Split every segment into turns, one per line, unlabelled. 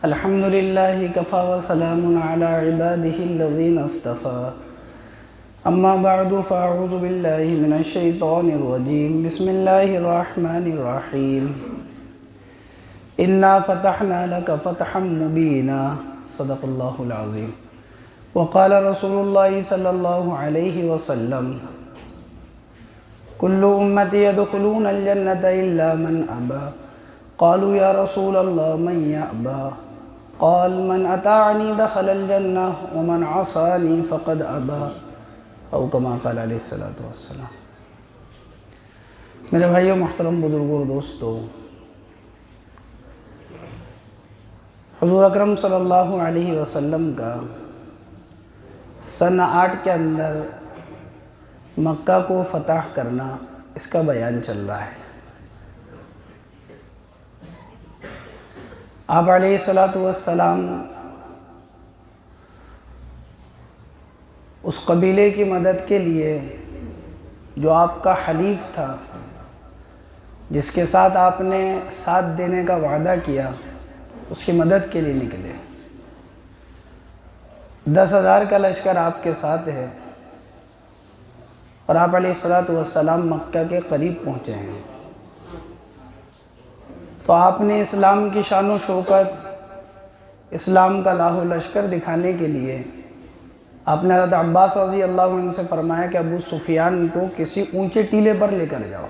الحمد للہ کفا وسلام علی عبادہ الذین اصطفیٰ اما بعد فاعوذ باللہ من الشیطان الرجیم بسم اللہ الرحمن الرحیم انا فتحنا لک فتحا مبینا صدق اللہ العظیم وقال رسول اللہ صلی اللہ علیہ وسلم کل امتی يدخلون الجنة الا من ابا قالوا یا رسول اللہ من یأبا قال من اطاعنی دخل الجنہ ومن عصانی فقد ابا او کما قال علیہ السلام۔ میرے بھائیو، محترم بزرگوں اور دوستو، حضور اکرم صلی اللہ علیہ وسلم کا سن 8 کے اندر مکہ کو فتح کرنا، اس کا بیان چل رہا ہے۔ آپ علیہ السلام اس قبیلے کی مدد کے لیے جو آپ کا حلیف تھا، جس کے ساتھ آپ نے ساتھ دینے کا وعدہ کیا، اس کی مدد کے لیے نکلے۔ 10,000 کا لشکر آپ کے ساتھ ہے اور آپ علیہ السلام مکہ کے قریب پہنچے ہیں۔ تو آپ نے اسلام کی شان و شوکت، اسلام کا لاہ و لشکر دکھانے کے لیے آپ نے حضرت عباس رضی اللہ عنہ سے فرمایا کہ ابو سفیان کو کسی اونچے ٹیلے پر لے کر جاؤ،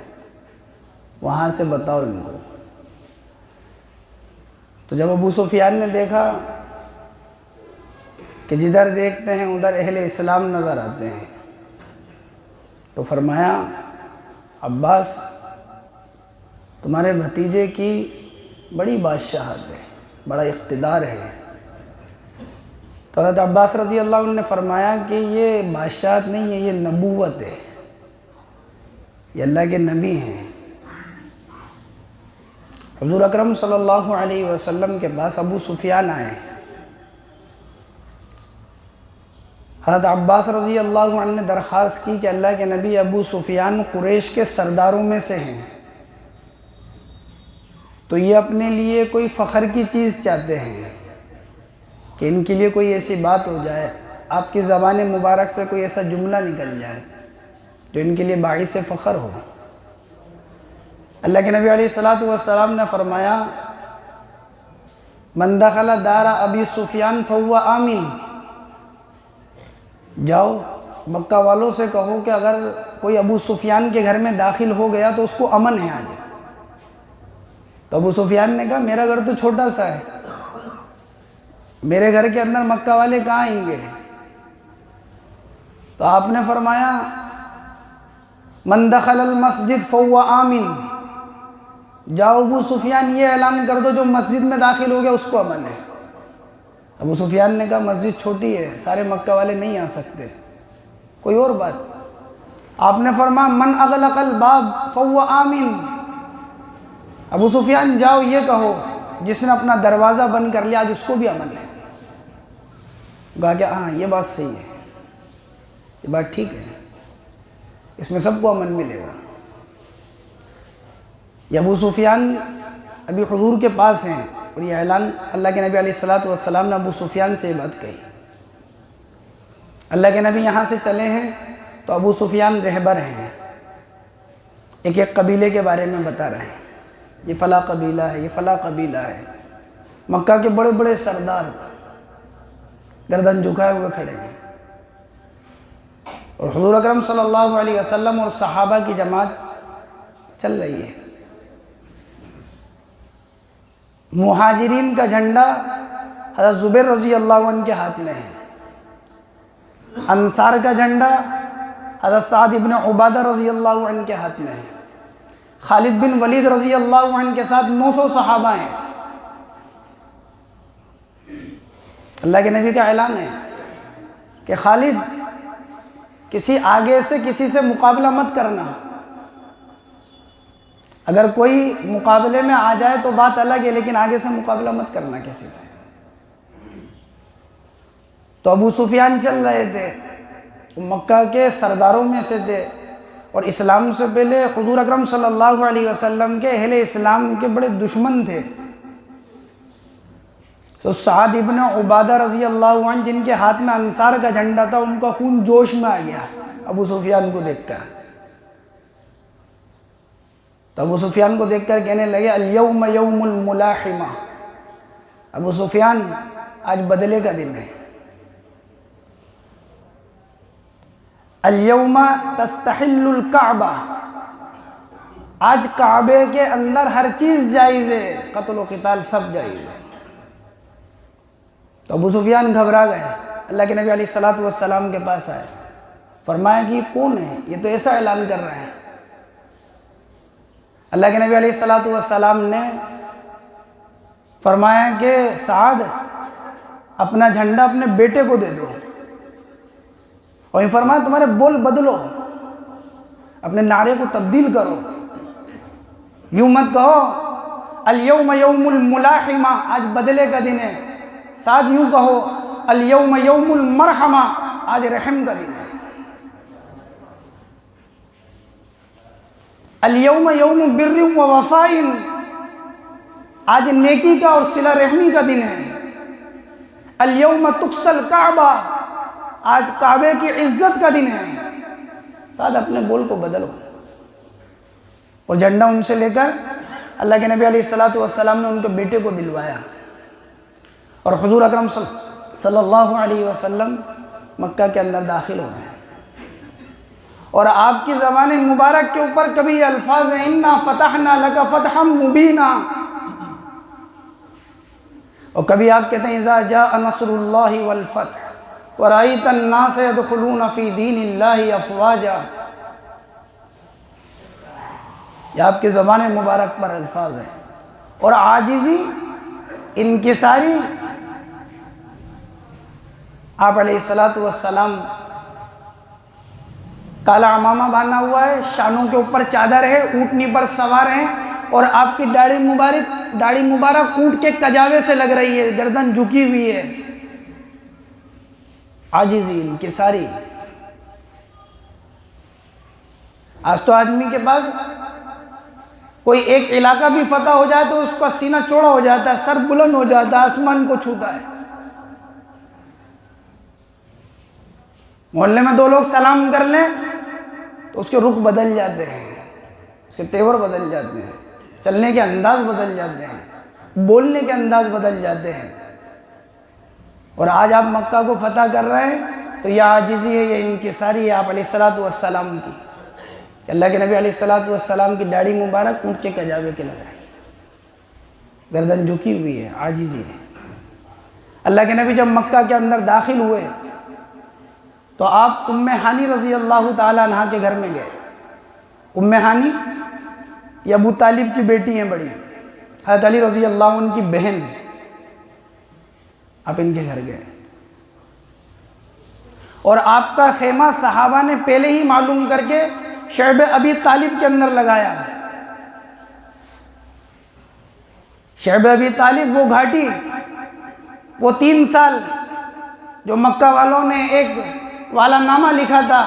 وہاں سے بتاؤ ان کو۔ تو جب ابو سفیان نے دیکھا کہ جدھر دیکھتے ہیں ادھر اہل اسلام نظر آتے ہیں، تو فرمایا عباس، تمہارے بھتیجے کی بڑی بادشاہت ہے، بڑا اقتدار ہے۔ تو حضرت عباس رضی اللہ عنہ نے فرمایا کہ یہ بادشاہت نہیں ہے، یہ نبوت ہے، یہ اللہ کے نبی ہیں۔ حضور اکرم صلی اللہ علیہ وسلم کے پاس ابو سفیان آئے۔ حضرت عباس رضی اللہ عنہ نے درخواست کی کہ اللہ کے نبی، ابو سفیان قریش کے سرداروں میں سے ہیں، تو یہ اپنے لیے کوئی فخر کی چیز چاہتے ہیں کہ ان کے لیے کوئی ایسی بات ہو جائے، آپ کی زبان مبارک سے کوئی ایسا جملہ نکل جائے جو ان کے لیے باعث فخر ہو۔ اللہ کے نبی علیہ السلام نے فرمایا من دخل دار ابی سفیان فہو آمن، جاؤ مکہ والوں سے کہو کہ اگر کوئی ابو سفیان کے گھر میں داخل ہو گیا تو اس کو امن ہے آج۔ تو ابو سفیان نے کہا میرا گھر تو چھوٹا سا ہے، میرے گھر کے اندر مکہ والے کہاں آئیں گے؟ تو آپ نے فرمایا من دخل المسجد فہو آمن، جاؤ ابو سفیان یہ اعلان کر دو جو مسجد میں داخل ہو گیا اس کو امن ہے۔ ابو سفیان نے کہا مسجد چھوٹی ہے، سارے مکہ والے نہیں آ سکتے، کوئی اور بات۔ آپ نے فرمایا من اغلق الباب فہو آمن، ابو سفیان جاؤ یہ کہو جس نے اپنا دروازہ بند کر لیا آج اس کو بھی امن ہے۔ کہا کہ ہاں یہ بات صحیح ہے، یہ بات ٹھیک ہے، اس میں سب کو امن ملے گا۔ یہ ابو سفیان ابھی حضور کے پاس ہیں اور یہ اعلان اللہ کے نبی علیہ السلام نے ابو سفیان سے یہ بات کہی۔ اللہ کے نبی یہاں سے چلے ہیں تو ابو سفیان رہبر ہیں، ایک ایک قبیلے کے بارے میں بتا رہے ہیں، یہ فلاں قبیلہ ہے، یہ فلاں قبیلہ ہے۔ مکہ کے بڑے بڑے سردار گردن جھکائے ہوئے کھڑے ہیں اور حضور اکرم صلی اللہ علیہ وسلم اور صحابہ کی جماعت چل رہی ہے۔ مہاجرین کا جھنڈا حضرت زبیر رضی اللہ عنہ کے ہاتھ میں ہے، انصار کا جھنڈا حضرت سعد ابن عبادہ رضی اللہ عنہ کے ہاتھ میں ہے، خالد بن ولید رضی اللہ عنہ کے ساتھ 900 صحابہ ہیں۔ اللہ کے نبی کا اعلان ہے کہ خالد کسی آگے سے کسی سے مقابلہ مت کرنا، اگر کوئی مقابلے میں آ جائے تو بات الگ ہے، لیکن آگے سے مقابلہ مت کرنا کسی سے۔ تو ابو سفیان چل رہے تھے، مکہ کے سرداروں میں سے تھے اور اسلام سے پہلے حضور اکرم صلی اللہ علیہ وسلم کے اہل اسلام کے بڑے دشمن تھے۔ تو سعد ابن عبادہ رضی اللہ عنہ جن کے ہاتھ میں انصار کا جھنڈا تھا، ان کا خون جوش میں آ گیا ابو سفیان کو دیکھ کر. تو ابو سفیان کو دیکھ کر کہنے لگے الیوم یوم الملاحمہ، ابو سفیان آج بدلے کا دن ہے. الیوم تستحل الکعبہ، آج کعبے کے اندر ہر چیز جائز ہے، قتل و قتال سب جائز ہے. تو ابو سفیان گھبرا گئے، اللہ کے نبی علیہ السلام کے پاس آئے، فرمایا کہ یہ کون ہے، یہ تو ایسا اعلان کر رہے ہیں. اللہ کے نبی علیہ السلام نے فرمایا کہ سعد اپنا جھنڈا اپنے بیٹے کو دے دو، اور فرمایا تمہارے بول بدلو، اپنے نعرے کو تبدیل کرو، یوں مت کہو الیوم یوم الملاحمہ، آج بدلے کا دن ہے. سعد یوں کہو الیوم یوم المرحمہ، آج رحم کا دن ہے. الیوم یوم بر و وفاء، آج نیکی کا اور صلہ رحمی کا دن ہے. الیوم تکسى الکعبہ، آج کعبے کی عزت کا دن ہے. سعد اپنے بول کو بدلو. اور جھنڈا ان سے لے کر اللہ کے نبی علیہ السلام نے ان کے بیٹے کو دلوایا، اور حضور اکرم صلی اللہ علیہ وسلم مکہ کے اندر داخل ہو گئے. اور آپ کی زبان مبارک کے اوپر کبھی یہ الفاظ ہیں انا فتحنا لک فتحا مبینا، اور کبھی آپ کہتے ہیں اذا جاء نصر اللہ والفتح ورأیت الناس يدخلون فی دین اللہ افواجا. یہ آپ کی زبان مبارک پر الفاظ ہیں. اور عاجزی، انکساری، آپ علیہ السلام کالا عمامہ باندھا ہوا ہے، شانوں کے اوپر چادر ہے، اونٹنی پر سوار ہیں، اور آپ کی داڑھی مبارک اونٹ کے کجاوے سے لگ رہی ہے، گردن جھکی ہوئی ہے. عاجزی، انکساری. آج تو آدمی کے پاس کوئی ایک علاقہ بھی فتح ہو جائے تو اس کا سینہ چوڑا ہو جاتا ہے، سر بلند ہو جاتا ہے، آسمان کو چھوتا ہے. محلے میں دو لوگ سلام کر لیں تو اس کے رخ بدل جاتے ہیں، اس کے تیور بدل جاتے ہیں، چلنے کے انداز بدل جاتے ہیں، بولنے کے انداز بدل جاتے ہیں. اور آج آپ مکہ کو فتح کر رہے ہیں تو یہ عاجزی ہے، یہ انکساری ہے آپ علیہ السلام کی. اللہ کے نبی علیہ السلام کی داڑھی مبارک اونٹ کے کجاوے کے لگ رہے ہیں، گردن جھکی ہوئی ہے، عاجزی ہے. اللہ کے نبی جب مکہ کے اندر داخل ہوئے تو آپ ام ہانی رضی اللہ تعالیٰ عنہ کے گھر میں گئے. ام ہانی یہ ابو طالب کی بیٹی ہیں بڑی، حضرت علی رضی اللہ عنہ کی بہن. آپ ان کے گھر گئے اور آپ کا خیمہ صحابہ نے پہلے ہی معلوم کر کے شعب ابی طالب کے اندر لگایا. شعب ابی طالب وہ گھاٹی، وہ 3 سال جو مکہ والوں نے ایک والا نامہ لکھا تھا،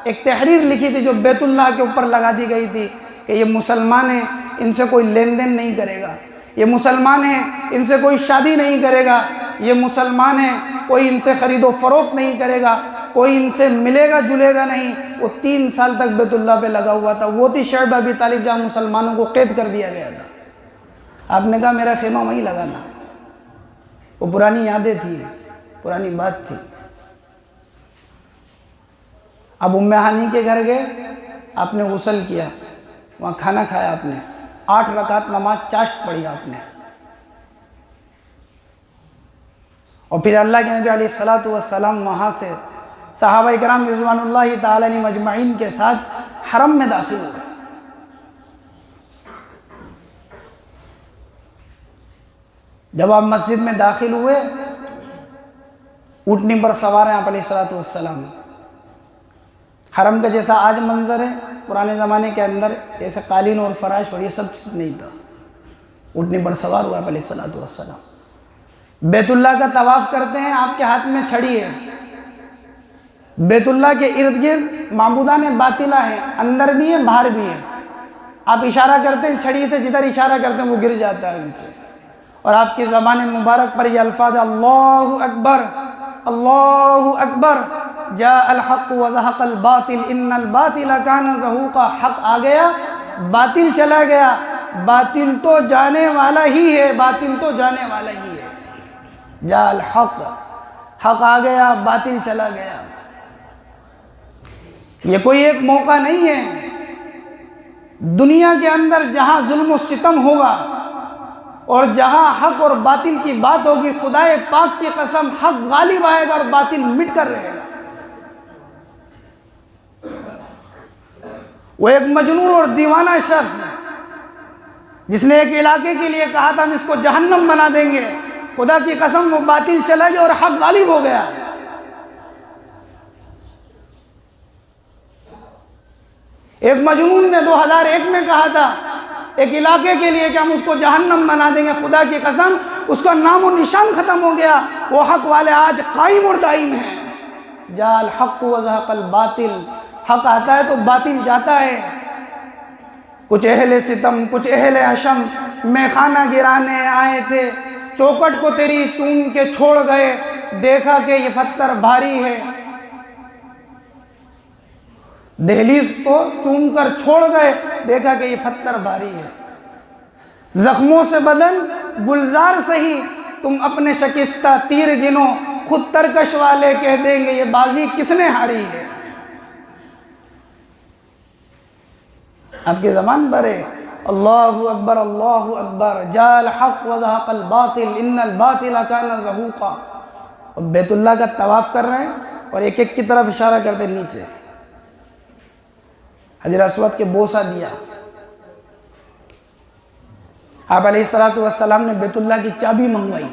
ایک تحریر لکھی تھی جو بیت اللہ کے اوپر لگا دی گئی تھی کہ یہ مسلمان ہیں، ان سے کوئی لین دین نہیں کرے گا، یہ مسلمان ہیں، ان سے کوئی شادی نہیں کرے گا، یہ مسلمان ہیں، کوئی ان سے خرید و فروخت نہیں کرے گا، کوئی ان سے ملے گا جلے گا نہیں. وہ 3 سال تک بیت اللہ پہ لگا ہوا تھا. وہ تھی شعب ابی طالب جہاں مسلمانوں کو قید کر دیا گیا تھا. آپ نے کہا میرا خیمہ وہیں لگانا. وہ پرانی یادیں تھیں، پرانی بات تھی. اب ام ہانی کے گھر گئے، آپ نے غسل کیا، وہاں کھانا کھایا، آپ نے 8 رکعت نماز چاشت پڑھی آپ نے. اور پھر اللہ کے نبی علیہ السلام وہاں سے صحابہ کرام رضوان اللہ تعالی علیہم مجمعین کے ساتھ حرم میں داخل ہوئے. جب آپ مسجد میں داخل ہوئے، اونٹنی پر سوار ہیں آپ علیہ السلام. حرم کا جیسا آج منظر ہے، پرانے زمانے کے اندر ایسے قالین اور فراش اور یہ سب چیز نہیں تھا. اونٹنی پر سوار ہوا آپ علیہ السلام. بیت اللہ کا طواف کرتے ہیں، آپ کے ہاتھ میں چھڑی ہے. بیت اللہ کے ارد گرد معبودان باطلہ ہیں، اندر بھی ہے باہر بھی ہے. آپ اشارہ کرتے ہیں چھڑی سے، جدھر اشارہ کرتے ہیں وہ گر جاتا ہے نیچے. اور آپ کی زبان مبارک پر یہ الفاظ اللہ اکبر، اللہ اکبر، جاء الحق وزہق الباطل ان الباطل کان زہوقا، حق آ گیا باطل چلا گیا، باطل تو جانے والا ہی ہے، باطل تو جانے والا ہی ہے۔ جاء الحق، حق آ گیا باطل چلا گیا۔ یہ کوئی ایک موقع نہیں ہے، دنیا کے اندر جہاں ظلم و ستم ہوگا اور جہاں حق اور باطل کی بات ہوگی، خدا پاک کی قسم حق غالب آئے گا اور باطل مٹ کر رہے گا۔ وہ ایک مجنون اور دیوانہ شخص جس نے ایک علاقے کے لیے کہا تھا ہم اس کو جہنم بنا دیں گے، خدا کی قسم وہ باطل چلا گیا اور حق غالب ہو گیا۔ ایک مجنون نے 2001 میں کہا تھا ایک علاقے کے لیے کہ ہم اس کو جہنم بنا دیں گے، خدا کی قسم اس کا نام و نشان ختم ہو گیا۔ وہ حق والے آج قائم اور دائم ہیں۔ جاء الحق وزہق الباطل، حق آتا ہے تو باطل جاتا ہے۔ کچھ اہل ستم، کچھ اہل حشم میخانہ گرانے آئے تھے، چوکٹ کو تیری چوم کے چھوڑ گئے، دیکھا کہ یہ پتھر بھاری ہے، دہلیز کو چوم کر چھوڑ گئے، دیکھا کہ یہ پتھر بھاری ہے۔ زخموں سے بدن گلزار سہی، تم اپنے شکستہ تیر گنو، خود ترکش والے کہہ دیں گے یہ بازی کس نے ہاری ہے۔ آپ کی زبان پر ہے اللہ اکبر، اللہ اکبر، جاء الحق وزہق الباطل ان الباطل کان زہوقا۔ بیت اللہ کا طواف کر رہے ہیں اور ایک ایک کی طرف اشارہ کرتے نیچے، حجر اسود کے بوسہ دیا۔ آپ علیہ السلام نے بیت اللہ کی چابی منگوائی،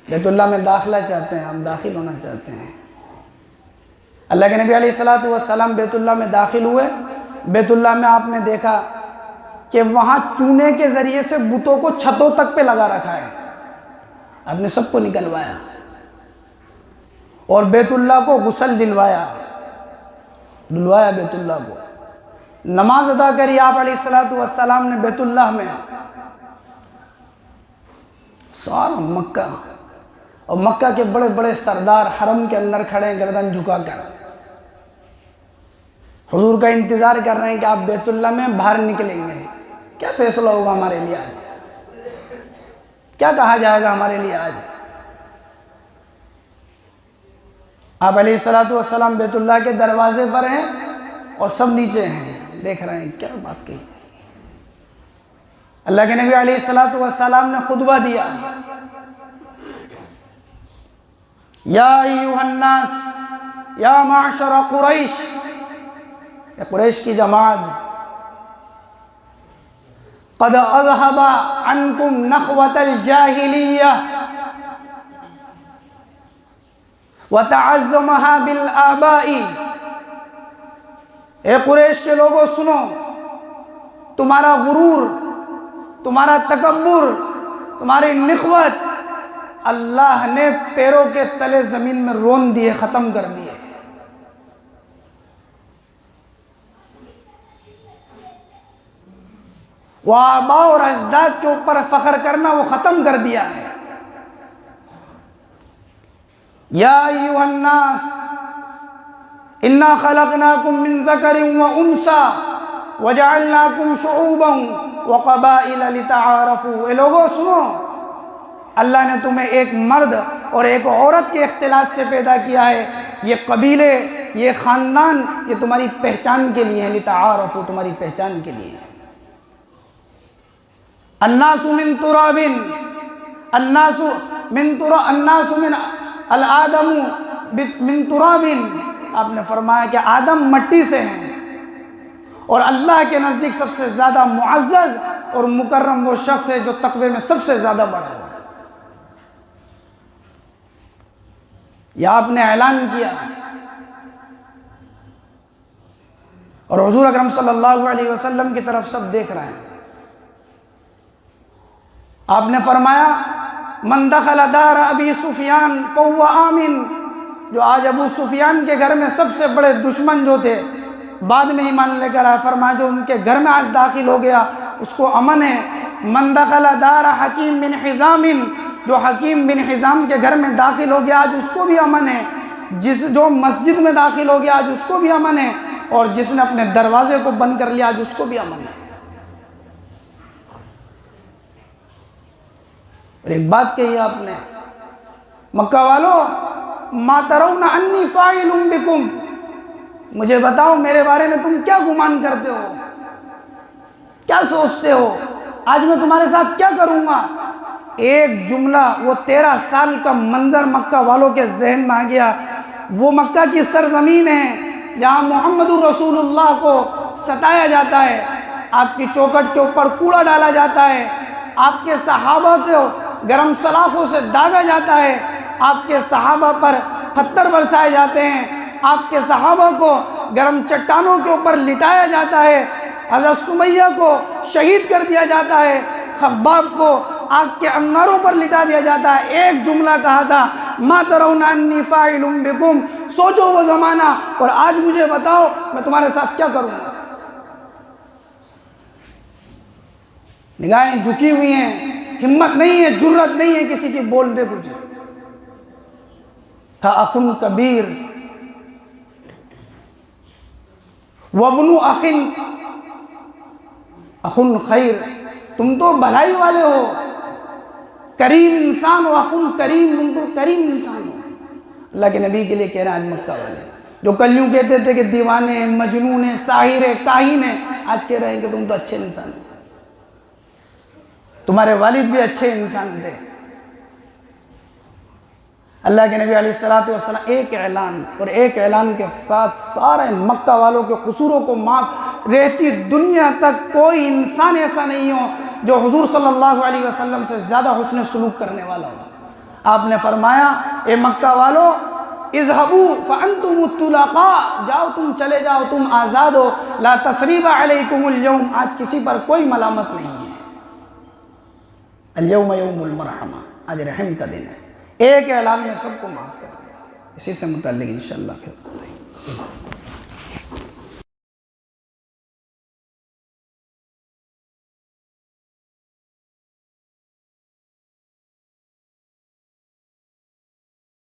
بیت اللہ میں داخلہ چاہتے ہیں، ہم داخل ہونا چاہتے ہیں۔ اللہ کے نبی علیہ السلام بیت اللہ میں داخل ہوئے، بیت اللہ میں آپ نے دیکھا کہ وہاں چونے کے ذریعے سے بتوں کو چھتوں تک پہ لگا رکھا ہے، آپ نے سب کو نکلوایا اور بیت اللہ کو غسل دلوایا بیت اللہ کو، نماز ادا کری آپ علیہ السلام نے بیت اللہ میں۔ سارا مکہ اور مکہ کے بڑے بڑے سردار حرم کے اندر کھڑے ہیں گردن جھکا کر، حضور کا انتظار کر رہے ہیں کہ آپ بیت اللہ میں باہر نکلیں گے، کیا فیصلہ ہوگا ہمارے لیے آج، کیا کہا جائے گا ہمارے لیے آج۔ آپ علیہ السلام بیت اللہ کے دروازے پر ہیں اور سب نیچے ہیں، دیکھ رہے ہیں کیا بات کہی۔ اللہ کے نبی علیہ السلام نے خطبہ دیا، یا ایھا الناس، یا معشر قریش، یہ قریش کی جماعت، قد اذهب عنکم نخوۃ الجاہلیہ وتعظمها بالآباء۔ اے قریش کے لوگوں سنو، تمہارا غرور، تمہارا تکبر، تمہاری نخوت اللہ نے پیروں کے تلے زمین میں رون دیے، ختم کر دیے۔ وہ آباء اور اجداد کے اوپر فخر کرنا وہ ختم کر دیا ہے۔ یا ایھا الناس انا خلقناکم من ذکر و انثی وجعلناکم شعوبا وقبائل لتعارفوا۔ اے لوگوں سنو، اللہ نے تمہیں ایک مرد اور ایک عورت کے اختلاط سے پیدا کیا ہے، یہ قبیلے، یہ خاندان، یہ تمہاری پہچان کے لیے ہے، لتعارفوا، تمہاری پہچان کے لیے۔ الناس من تراب، الناس من الآدم من تراب، آپ نے فرمایا کہ آدم مٹی سے ہیں، اور اللہ کے نزدیک سب سے زیادہ معزز اور مکرم وہ شخص ہے جو تقوی میں سب سے زیادہ بڑا ہو۔ یہ آپ نے اعلان کیا، اور حضور اکرم صلی اللہ علیہ وسلم کی طرف سب دیکھ رہے ہیں۔ آپ نے فرمایا من دخل دار ابی سفیان فہو آمن، جو آج ابو سفیان کے گھر میں سب سے بڑے دشمن جو تھے بعد میں ایمان لے کر آئے، فرمایا جو ان کے گھر میں آج داخل ہو گیا اس کو امن ہے۔ من دخل دار حکیم بن حزام، جو حکیم بن حزام کے گھر میں داخل ہو گیا آج اس کو بھی امن ہے، جو مسجد میں داخل ہو گیا آج اس کو بھی امن ہے، اور جس نے اپنے دروازے کو بند کر لیا آج اس کو بھی امن ہے۔ اور ایک بات کہی آپ نے، مکہ والو ما ترون انی فاعل بکم، مجھے بتاؤ میرے بارے میں تم کیا گمان کرتے ہو، کیا سوچتے ہو، آج میں تمہارے ساتھ کیا کروں گا؟ ایک جملہ، وہ 13 سال کا منظر مکہ والوں کے ذہن میں آ گیا۔ وہ مکہ کی سرزمین ہے جہاں محمد رسول اللہ کو ستایا جاتا ہے، آپ کی چوکھٹ کے اوپر کوڑا ڈالا جاتا ہے، آپ کے صحابہ کو گرم سلاخوں سے داغا جاتا ہے، آپ کے صحابہ پر پتھر برسائے جاتے ہیں، آپ کے صحابہ کو گرم چٹانوں کے اوپر لٹایا جاتا ہے، حضرت سمیہ کو شہید کر دیا جاتا ہے، خباب کو آگ کے انگاروں پر لٹا دیا جاتا ہے۔ ایک جملہ کہا تھا، ما ترون انی فاعل بکم، سوچو وہ زمانہ، اور آج مجھے بتاؤ میں تمہارے ساتھ کیا کروں گا۔ نگاہیں جھکی ہوئی ہیں، ہمت نہیں ہے، جرت نہیں ہے کسی کی بول دے کچھ۔ تھا اخ کبیر وابن اخ خیر، تم تو بھلائی والے ہو، کریم انسان ہو، اخ کریم، تم تو کریم انسان ہو۔ اللہ کے نبی کے لیے کہہ رہا ہے مکہ والے، جو کل یوں کہتے تھے کہ دیوانے ہیں، مجنون ہیں، ساحر ہیں، کاہن ہیں، آج کہہ رہے ہیں کہ تم تو اچھے انسان ہو، تمہارے والد بھی اچھے انسان تھے۔ اللہ کے نبی علیہ السلام ایک اعلان، اور ایک اعلان کے ساتھ سارے مکہ والوں کے قصوروں کو معاف، رہتی دنیا تک کوئی انسان ایسا نہیں ہو جو حضور صلی اللہ علیہ وسلم سے زیادہ حسن سلوک کرنے والا ہو۔ آپ نے فرمایا، اے مکہ والو، اذهبوا فانتم الطلقاء، جاؤ تم چلے جاؤ، تم آزاد ہو، لا تثریب علیکم اليوم، آج کسی پر کوئی ملامت نہیں ہے، اليوم یوم المرحمہ، آج رحم کا دن ہے۔ ایک اعلان میں سب کو معاف کر دیا۔ اسی سے متعلق انشاءاللہ پھر بات ہے۔